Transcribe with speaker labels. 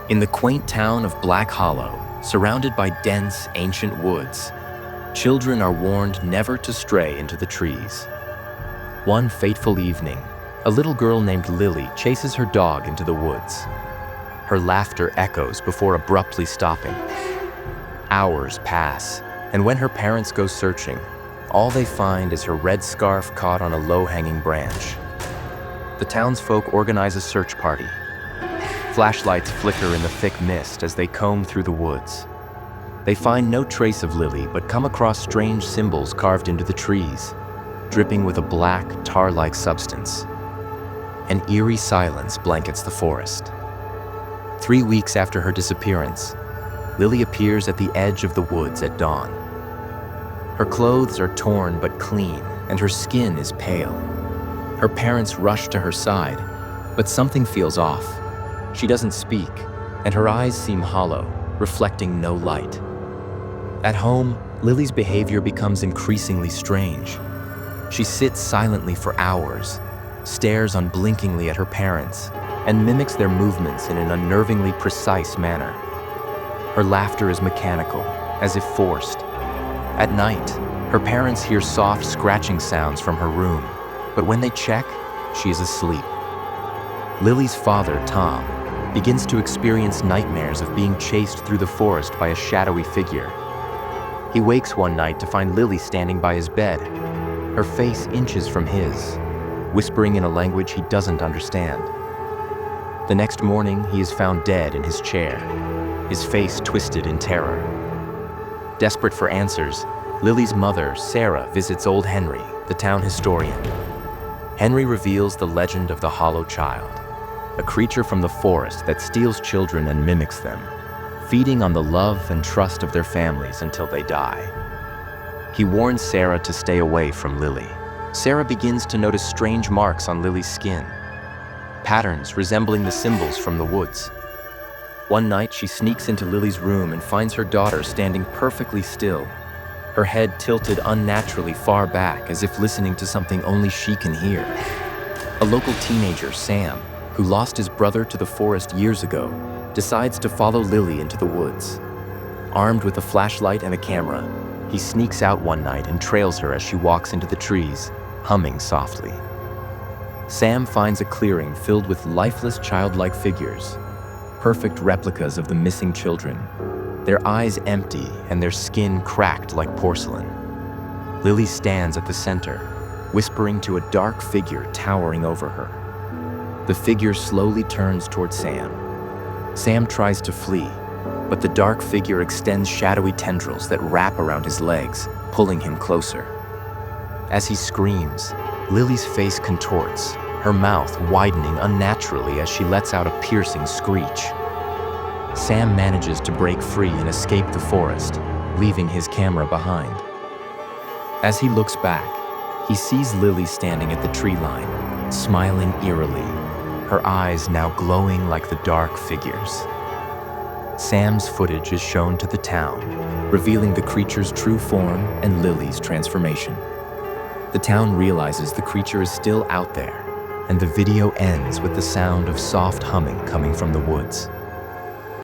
Speaker 1: In the quaint town of Black Hollow, surrounded by dense, ancient woods, children are warned never to stray into the trees. One fateful evening, a little girl named Lily chases her dog into the woods. Her laughter echoes before abruptly stopping. Hours pass, and when her parents go searching, all they find is her red scarf caught on a low-hanging branch. The townsfolk organize a search party. Flashlights flicker in the thick mist as they comb through the woods. They find no trace of Lily, but come across strange symbols carved into the trees, dripping with a black, tar-like substance. An eerie silence blankets the forest. 3 weeks after her disappearance, Lily appears at the edge of the woods at dawn. Her clothes are torn but clean, and her skin is pale. Her parents rush to her side, but something feels off. She doesn't speak, and her eyes seem hollow, reflecting no light. At home, Lily's behavior becomes increasingly strange. She sits silently for hours, stares unblinkingly at her parents, and mimics their movements in an unnervingly precise manner. Her laughter is mechanical, as if forced. At night, her parents hear soft scratching sounds from her room, but when they check, she is asleep. Lily's father, Tom, begins to experience nightmares of being chased through the forest by a shadowy figure. He wakes one night to find Lily standing by his bed, her face inches from his, whispering in a language he doesn't understand. The next morning, he is found dead in his chair, his face twisted in terror. Desperate for answers, Lily's mother, Sarah, visits old Henry, the town historian. Henry reveals the legend of the Hollow Child, a creature from the forest that steals children and mimics them, feeding on the love and trust of their families until they die. He warns Sarah to stay away from Lily. Sarah begins to notice strange marks on Lily's skin, patterns resembling the symbols from the woods. One night, she sneaks into Lily's room and finds her daughter standing perfectly still, her head tilted unnaturally far back as if listening to something only she can hear. A local teenager, Sam, who lost his brother to the forest years ago, decides to follow Lily into the woods. Armed with a flashlight and a camera, he sneaks out one night and trails her as she walks into the trees, humming softly. Sam finds a clearing filled with lifeless childlike figures, perfect replicas of the missing children, their eyes empty and their skin cracked like porcelain. Lily stands at the center, whispering to a dark figure towering over her. The figure slowly turns toward Sam. Sam tries to flee, but the dark figure extends shadowy tendrils that wrap around his legs, pulling him closer. As he screams, Lily's face contorts, her mouth widening unnaturally as she lets out a piercing screech. Sam manages to break free and escape the forest, leaving his camera behind. As he looks back, he sees Lily standing at the tree line, smiling eerily, her eyes now glowing like the dark figures. Sam's footage is shown to the town, revealing the creature's true form and Lily's transformation. The town realizes the creature is still out there, and the video ends with the sound of soft humming coming from the woods.